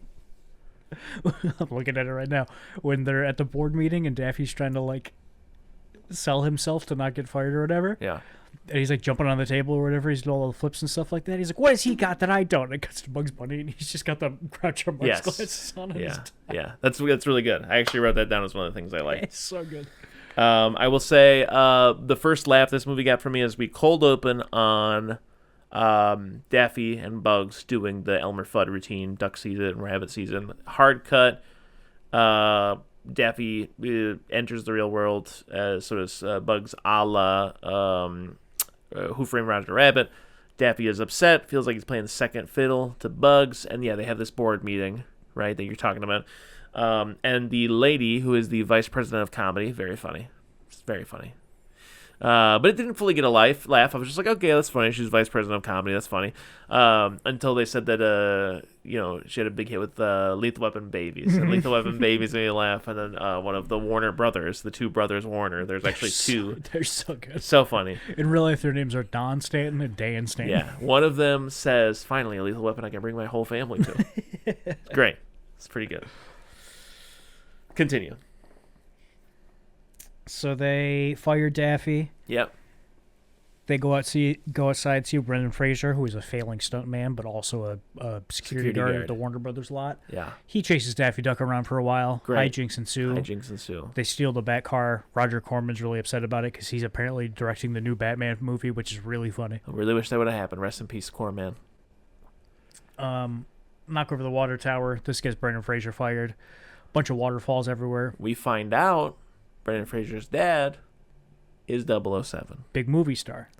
I'm looking at it right now. When they're at the board meeting and Daffy's trying to, like, sell himself to not get fired or whatever. yeah. And he's like jumping on the table or whatever. He's doing all the flips and stuff like that. He's like, "What has he got that I don't?" And it cuts to Bugs Bunny, and he's just got the Groucho Marx Yes. glasses on. Yeah. Yeah. That's really good. I actually wrote that down as one of the things I like. It's so good. I will say the first laugh this movie got for me is we cold open on Daffy and Bugs doing the Elmer Fudd routine, duck season, rabbit season. Hard cut. Daffy enters the real world, so does Bugs, a la Who Framed Roger Rabbit. Daffy is upset, feels like he's playing the second fiddle to Bugs, and yeah, they have this board meeting, right, that you're talking about. And the lady, who is the vice president of comedy, very funny. It's very funny. But it didn't fully get a laugh. I was just like, okay, that's funny. She's vice president of comedy. That's funny. Until they said that, she had a big hit with Lethal Weapon Babies. And Lethal Weapon Babies made me laugh. And then one of the Warner brothers, the two brothers Warner, there's actually two. They're so good. So funny. In real life, their names are Don Stanton and Dan Stanton. Yeah. One of them says, finally, a lethal weapon I can bring my whole family to. It's great. It's pretty good. Continue. So they fire Daffy. Yep. They go outside, see Brendan Fraser, who is a failing stuntman, but also a security guard at the Warner Brothers lot. Yeah. He chases Daffy Duck around for a while. Great. Hijinks ensue. They steal the Bat car. Roger Corman's really upset about it because he's apparently directing the new Batman movie, which is really funny. I really wish that would have happened. Rest in peace, Corman. Knock over the water tower. This gets Brendan Fraser fired. Bunch of waterfalls everywhere. We find out Brendan Fraser's dad is 007. Big movie star.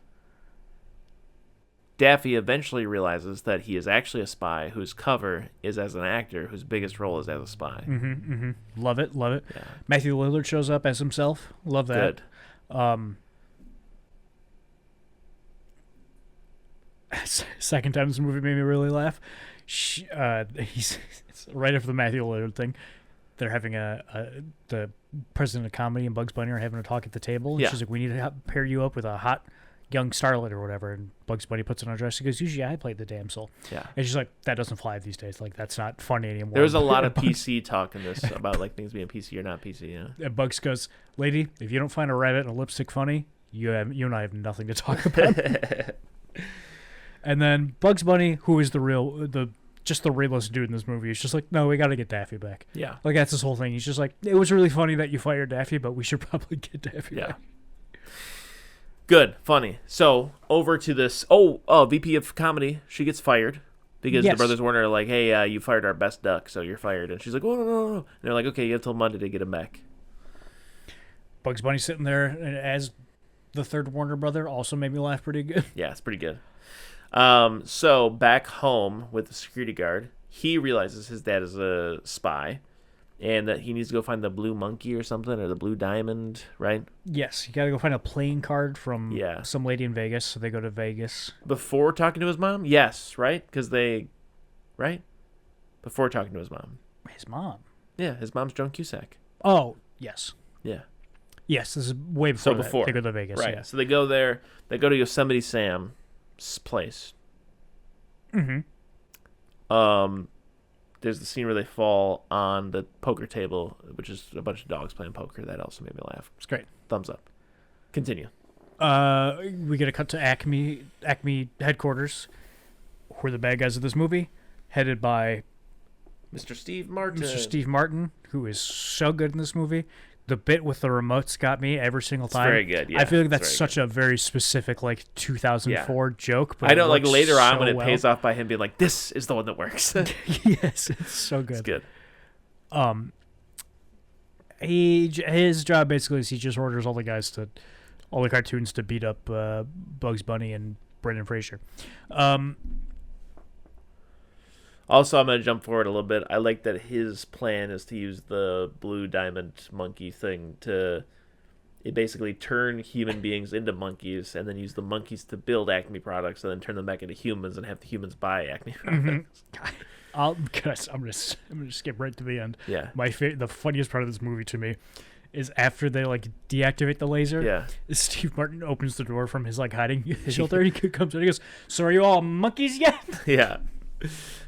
Daffy eventually realizes that he is actually a spy whose cover is as an actor whose biggest role is as a spy. Love it. Yeah. Matthew Lillard shows up as himself. Love that. Good. Second time this movie made me really laugh. He's right after the Matthew Lillard thing. They're having the president of comedy and Bugs Bunny are having a talk at the table. And she's like, we need to pair you up with a hot young starlet or whatever. And Bugs Bunny puts on a dress. He goes, usually I play the damsel. Yeah. And she's like, that doesn't fly these days. Like, that's not funny anymore. There was a lot of PC talk in this about like things being PC or not PC. Yeah. And Bugs goes, lady, if you don't find a rabbit and a lipstick funny, you and I have nothing to talk about. And then Bugs Bunny, who is the realest dude in this movie, is just like, no, we got to get Daffy back. Yeah. Like, that's his whole thing. He's just like, it was really funny that you fired Daffy, but we should probably get Daffy back. Good. Funny. So, over to this. VP of comedy. She gets fired because the brothers Warner are like, hey, you fired our best duck, so you're fired. And she's like, oh, no. And they're like, okay, you have till Monday to get him back. Bugs Bunny sitting there and as the third Warner brother also made me laugh pretty good. Yeah, it's pretty good. So back home with the security guard, he realizes his dad is a spy and that he needs to go find the blue monkey or something, or the blue diamond, right? Yes, you got to go find a playing card from some lady in Vegas, so they go to Vegas. Before talking to his mom? Yes, right? Because right? Before talking to his mom. His mom? Yeah, his mom's Joan Cusack. Oh, yes. Yeah. Yes, this is way before that. They go to Vegas. Right, yeah. So they go there, they go to Yosemite Sam's place. There's the scene where they fall on the poker table, which is a bunch of dogs playing poker. That also made me laugh. It's great. Thumbs up. Continue. We get a cut to Acme headquarters, who are the bad guys of this movie, headed by Mr. Steve Martin, who is so good in this movie. The bit with the remotes got me every single time. It's very good. Yeah, I feel like that's such a very specific 2004 joke. But I know, like later on when it pays off by him being like, "This is the one that works." Yes, it's so good. It's good. His job basically is he just orders all the cartoons to beat up Bugs Bunny and Brendan Fraser. Also, I'm going to jump forward a little bit. I like that his plan is to use the blue diamond monkey thing to basically turn human beings into monkeys and then use the monkeys to build Acme products and then turn them back into humans and have the humans buy Acme products. I'm gonna skip right to the end. Yeah. The funniest part of this movie to me is after they deactivate the laser. Yeah. Steve Martin opens the door from his hiding shelter. He comes in and he goes, "So are you all monkeys yet?" Yeah.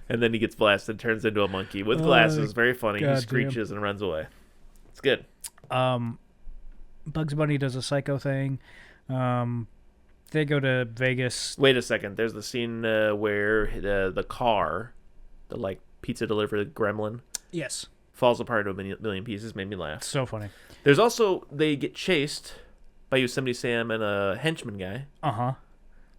And then he gets blasted, turns into a monkey with glasses. Very funny. He screeches and runs away. It's good. Bugs Bunny does a psycho thing. They go to Vegas. Wait a second. There's the scene where the car, the pizza delivery gremlin, yes, falls apart into a million pieces. Made me laugh. So funny. There's also, they get chased by Yosemite Sam and a henchman guy.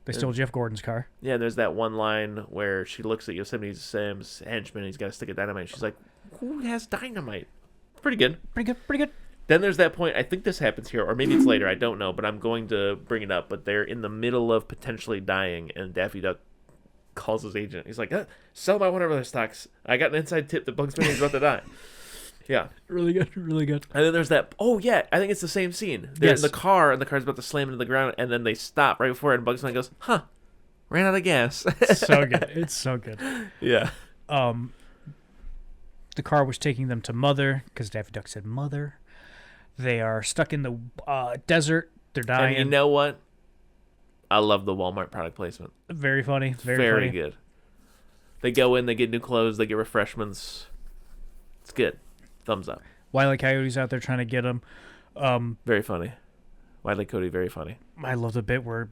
They stole Jeff Gordon's car. Yeah, there's that one line where she looks at Yosemite Sam's henchman and he's got a stick of dynamite. She's like, who has dynamite? Pretty good. Pretty good. Pretty good. Then there's that point, I think this happens here, or maybe it's later, I don't know, but I'm going to bring it up. But they're in the middle of potentially dying, and Daffy Duck calls his agent. He's like, sell my Warner Brothers stocks. I got an inside tip that Bugs Bunny is about to die. Yeah. Really good. Really good. And then there's that, oh yeah, I think it's the same scene. They're in the car, and the car's about to slam into the ground, and then they stop right before it, and Bugs Bunny goes, ran out of gas. So good. It's so good. Yeah. The car was taking them to Mother, because Daffy Duck said Mother. They are stuck in the desert. They're dying. And you know what? I love the Walmart product placement. Very funny. Very funny. Good. They go in, they get new clothes, they get refreshments. It's good. Thumbs up. Wile E. Coyote's out there trying to get them. Very funny. Wile E. Coyote, very funny. I love the bit where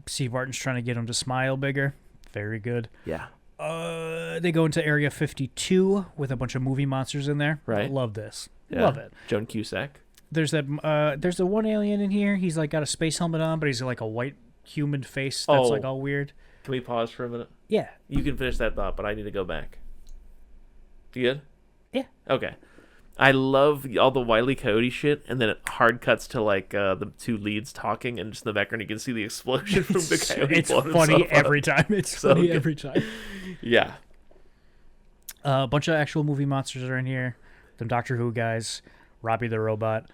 Steve Martin's trying to get him to smile bigger. Very good. Yeah. They go into Area 52 with a bunch of movie monsters in there. Right. I love this. Yeah. Love it. Joan Cusack. There's that. There's the one alien in here. He's like got a space helmet on, but he's like a white human face that's like all weird. Can we pause for a minute? Yeah. You can finish that thought, but I need to go back. You good? Yeah. Okay. I love all the Wile E. Coyote shit, and then it hard cuts to like the two leads talking, and just in the background you can see the explosion from the coyote. It's funny every time. It's so funny every time. Yeah. A bunch of actual movie monsters are in here. Them Doctor Who guys, Robbie the robot.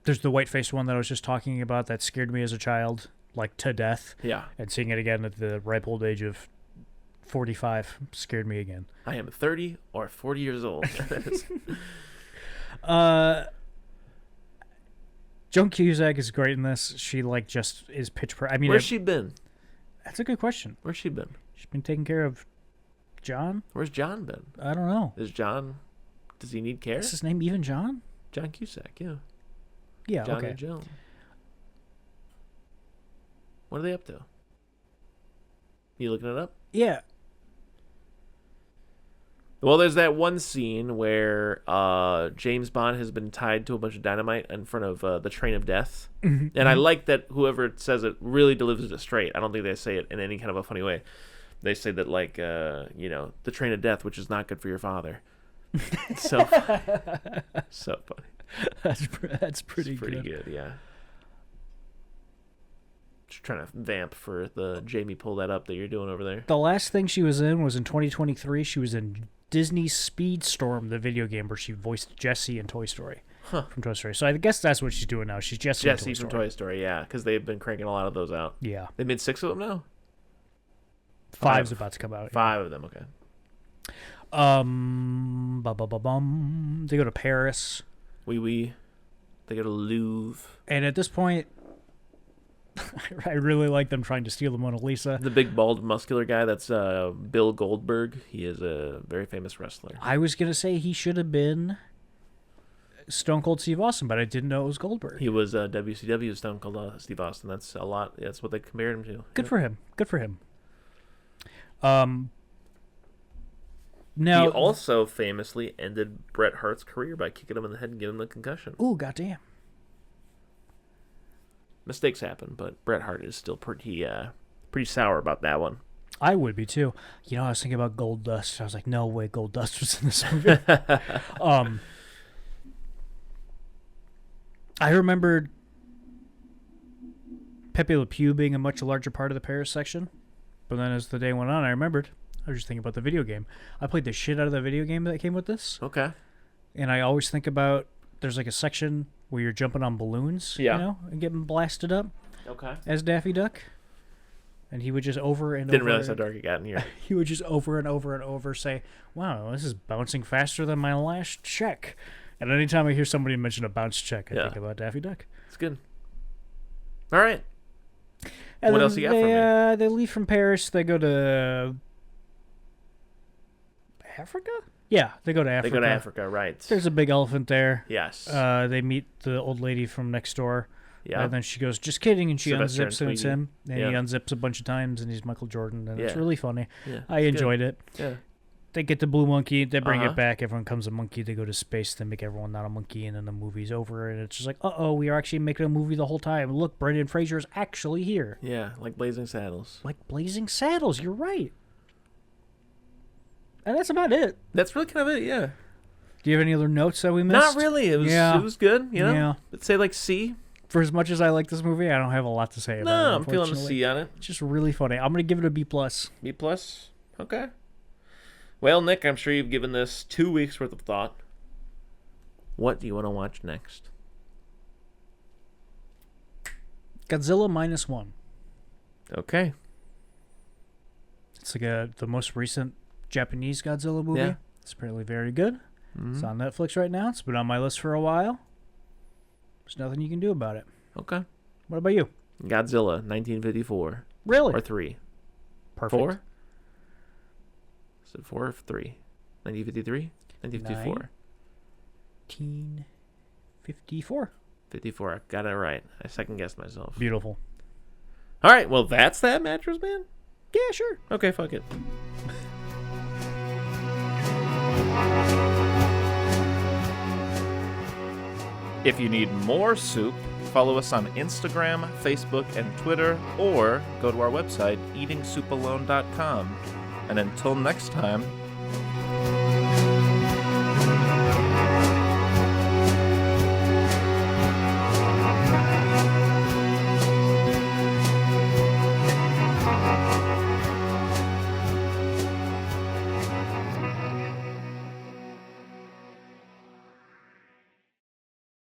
There's the white-faced one that I was just talking about that scared me as a child, like to death. Yeah. And seeing it again at the ripe old age of 45 scared me again. I am 30 or 40 years old. Joan Cusack is great in this. She like just is pitch perfect. I mean, where's she been? That's a good question. Where's she been? She's been taking care of John. Where's John been? I don't know. Does he need care? Is his name even John? John Cusack, yeah. Yeah, John okay. and Joan. What are they up to? You looking it up? Yeah. Well, there's that one scene where James Bond has been tied to a bunch of dynamite in front of the train of death. Mm-hmm. And I like that whoever says it really delivers it straight. I don't think they say it in any kind of a funny way. They say that, like, the train of death, which is not good for your father. So funny. That's pretty good, yeah. Just trying to vamp for the Jamie pull that up that you're doing over there. The last thing she was in 2023. She was in Disney's Speedstorm, the video game where she voiced Jessie in Toy Story. From Toy Story. So I guess that's what she's doing now. She's Jessie from Toy Story, yeah, because they've been cranking a lot of those out. Yeah. They made 6 of them now? 5's about to come out. 5 of them, okay. They go to Paris. Oui. They go to Louvre. And at this point, I really like them trying to steal the Mona Lisa. The big, bald, muscular guy, that's Bill Goldberg. He is a very famous wrestler. I was going to say he should have been Stone Cold Steve Austin, but I didn't know it was Goldberg. He was WCW Stone Cold Steve Austin. That's a lot. That's what they compared him to. Good for him. Good for him. Now, he also famously ended Bret Hart's career by kicking him in the head and giving him a concussion. Ooh, goddamn. Mistakes happen, but Bret Hart is still pretty sour about that one. I would be too. You know, I was thinking about Gold Dust. I was like, no way, Gold Dust was in this movie. I remembered Pepe Le Pew being a much larger part of the Paris section, but then as the day went on, I remembered. I was just thinking about the video game. I played the shit out of the video game that came with this. Okay. And I always think about, there's like a section where you're jumping on balloons, and getting blasted up. Okay. As Daffy Duck. And he would just Didn't realize how dark it got in here. He would just over and over and over say, wow, this is bouncing faster than my last check. And anytime I hear somebody mention a bounce check, I think about Daffy Duck. It's good. All right. And what else you got for me? They leave from Paris. They go to Africa? Yeah, they go to Africa. They go to Africa, right. There's a big elephant there. Yes. They meet the old lady from next door. Yeah. And then she goes, just kidding, and she Sylvester unzips and it's him. And he unzips a bunch of times, and he's Michael Jordan, and it's really funny. Yeah, I enjoyed it. Yeah. They get the blue monkey, they bring it back, everyone comes a monkey, they go to space, they make everyone not a monkey, and then the movie's over, and it's just like, uh-oh, we are actually making a movie the whole time. Look, Brendan Fraser's actually here. Yeah, like Blazing Saddles. Like Blazing Saddles, you're right. And that's about it. That's really kind of it, yeah. Do you have any other notes that we missed? Not really. It was good. You know, Yeah. I'd say like C. For as much as I like this movie, I don't have a lot to say about it. No, I'm feeling a Unfortunately. C on it. It's just really funny. I'm gonna give it a B+. B plus. Okay. Well, Nick, I'm sure you've given this 2 weeks worth of thought. What do you want to watch next? Godzilla -1. Okay. It's like the most recent Japanese Godzilla movie. Yeah. It's apparently very good. Mhm. It's on Netflix right now. It's been on my list for a while. There's nothing you can do about it. Okay. What about you? Godzilla, 1954. Really? Or 3. Perfect. 4? Is it 4 or 3? 1953? 1954. 1954. 54. I got it right. I second guessed myself. Beautiful. All right. Well, that's that, Mattress Man? Yeah, sure. Okay, fuck it. If you need more soup, follow us on Instagram, Facebook, and Twitter, or go to our website, eatingsoupalone.com. And until next time,